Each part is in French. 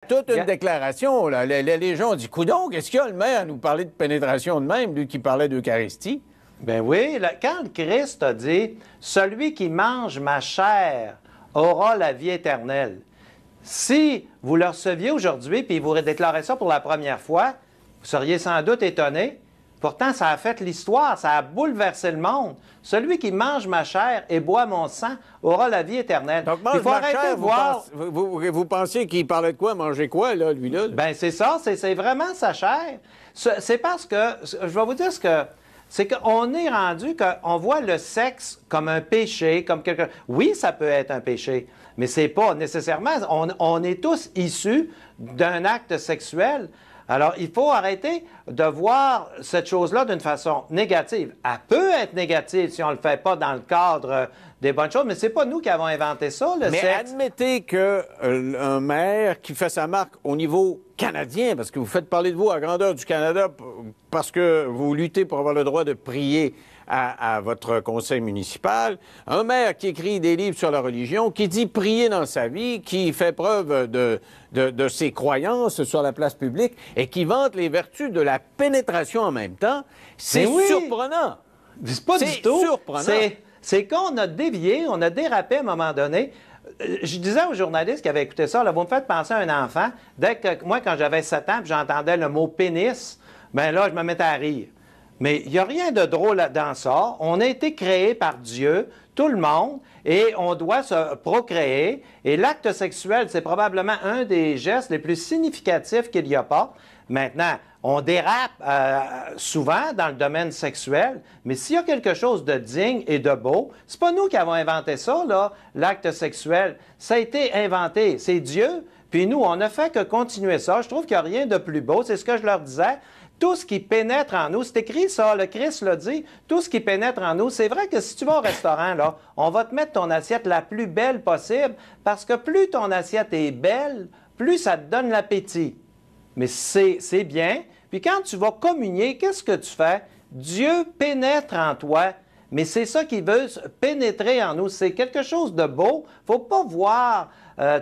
Toute une déclaration, là. Les gens ont dit, coudonc, qu'est-ce qu'il y a le maire à nous parler de pénétration de même, lui qui parlait d'Eucharistie? Ben oui, quand le Christ a dit « Celui qui mange ma chair aura la vie éternelle », si vous le receviez aujourd'hui puis vous déclarez ça pour la première fois, vous seriez sans doute étonné. Pourtant, ça a fait l'histoire, ça a bouleversé le monde. Celui qui mange ma chair et boit mon sang aura la vie éternelle. Donc, mange ma chair, vous pensiez qu'il parlait de quoi? Manger quoi, là, lui-là? Bien, c'est ça, c'est vraiment sa chair. C'est parce que, je vais vous dire ce que... C'est qu'on est rendu qu'on voit le sexe comme un péché, comme quelque... Oui, ça peut être un péché, mais c'est pas nécessairement... On est tous issus d'un acte sexuel. Alors, il faut arrêter de voir cette chose-là d'une façon négative. Elle peut être négative si on ne le fait pas dans le cadre des bonnes choses, mais c'est pas nous qui avons inventé ça, le sexe. Mais admettez qu'un maire qui fait sa marque au niveau canadien, parce que vous faites parler de vous à grandeur du Canada, parce que vous luttez pour avoir le droit de prier à votre conseil municipal, un maire qui écrit des livres sur la religion, qui dit prier dans sa vie, qui fait preuve de ses croyances sur la place publique et qui vante les vertus de la pénétration en même temps, c'est surprenant. C'est pas du tout. Surprenant. C'est qu'on a dévié, on a dérapé à un moment donné. Je disais aux journalistes qui avaient écouté ça, là, vous me faites penser à un enfant. Dès que moi, quand j'avais 7 ans, j'entendais le mot pénis, bien là, je me mettais à rire. Mais il n'y a rien de drôle dans ça. On a été créé par Dieu, tout le monde, et on doit se procréer. Et l'acte sexuel, c'est probablement un des gestes les plus significatifs qu'il y a pas. Maintenant, on dérape souvent dans le domaine sexuel, mais s'il y a quelque chose de digne et de beau, c'est pas nous qui avons inventé ça, là, l'acte sexuel. Ça a été inventé, c'est Dieu, puis nous, on ne fait que continuer ça. Je trouve qu'il n'y a rien de plus beau, c'est ce que je leur disais. Tout ce qui pénètre en nous, c'est écrit ça, le Christ l'a dit, tout ce qui pénètre en nous, c'est vrai que si tu vas au restaurant, là, on va te mettre ton assiette la plus belle possible, parce que plus ton assiette est belle, plus ça te donne l'appétit. Mais c'est bien. Puis quand tu vas communier, qu'est-ce que tu fais? Dieu pénètre en toi, mais c'est ça qui veut pénétrer en nous. C'est quelque chose de beau. Il ne faut pas voir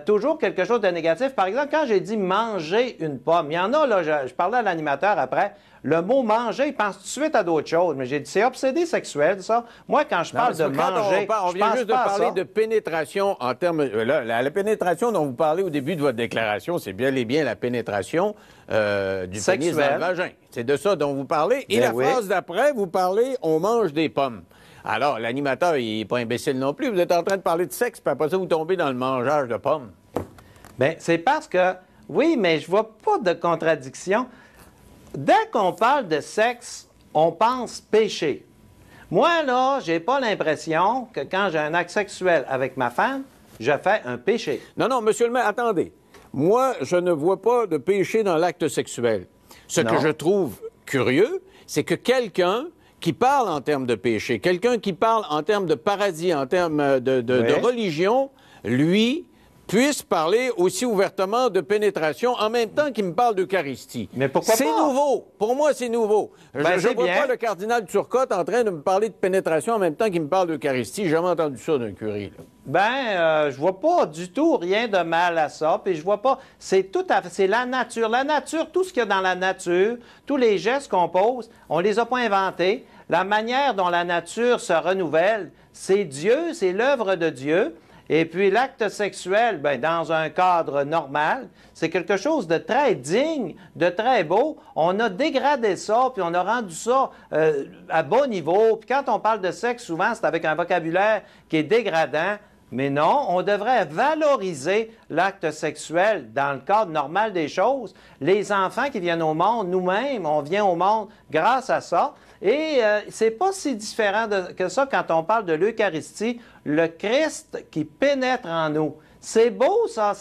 toujours quelque chose de négatif. Par exemple, quand j'ai dit manger une pomme, il y en a, là, je parlais à l'animateur après, le mot manger, il pense tout de suite à d'autres choses. Mais j'ai dit, c'est obsédé sexuel, ça. Moi, quand je parle de manger, on vient juste de parler de pénétration en termes... la pénétration dont vous parlez au début de votre déclaration, c'est bien et bien la pénétration du pénis dans le vagin. C'est de ça dont vous parlez. Et la phrase d'après, vous parlez « on mange des pommes ». Alors, l'animateur, il n'est pas imbécile non plus. Vous êtes en train de parler de sexe, puis après ça, vous tombez dans le mangeage de pommes. Bien, c'est parce que... Oui, mais je vois pas de contradiction. Dès qu'on parle de sexe, on pense péché. Moi, là, j'ai pas l'impression que quand j'ai un acte sexuel avec ma femme, je fais un péché. Non, non, monsieur le maire, attendez. Moi, je ne vois pas de péché dans l'acte sexuel. Ce que je trouve curieux, c'est que quelqu'un qui parle en termes de péché, quelqu'un qui parle en termes de paradis, en termes de religion, lui, puisse parler aussi ouvertement de pénétration en même temps qu'il me parle d'Eucharistie. Mais pourquoi pas? C'est nouveau. Pour moi, c'est nouveau. Ben, je ne vois pas le cardinal Turcotte en train de me parler de pénétration en même temps qu'il me parle d'Eucharistie. J'ai jamais entendu ça d'un curé, là. Ben, je vois pas du tout rien de mal à ça. Puis je vois pas... C'est tout à fait... C'est la nature. La nature, tout ce qu'il y a dans la nature, tous les gestes qu'on pose, on les a pas inventés. La manière dont la nature se renouvelle, c'est Dieu, c'est l'œuvre de Dieu. Et puis l'acte sexuel, ben, dans un cadre normal, c'est quelque chose de très digne, de très beau. On a dégradé ça, puis on a rendu ça à bas niveau. Puis quand on parle de sexe, souvent, c'est avec un vocabulaire qui est dégradant. Mais non, on devrait valoriser l'acte sexuel dans le cadre normal des choses. Les enfants qui viennent au monde, nous-mêmes, on vient au monde grâce à ça. Et c'est pas si différent que ça quand on parle de l'Eucharistie, le Christ qui pénètre en nous. C'est beau, ça.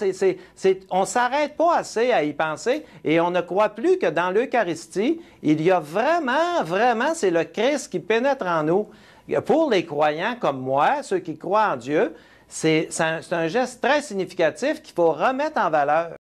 On ne s'arrête pas assez à y penser et on ne croit plus que dans l'Eucharistie, il y a vraiment, c'est le Christ qui pénètre en nous. Pour les croyants comme moi, ceux qui croient en Dieu, c'est un geste très significatif qu'il faut remettre en valeur.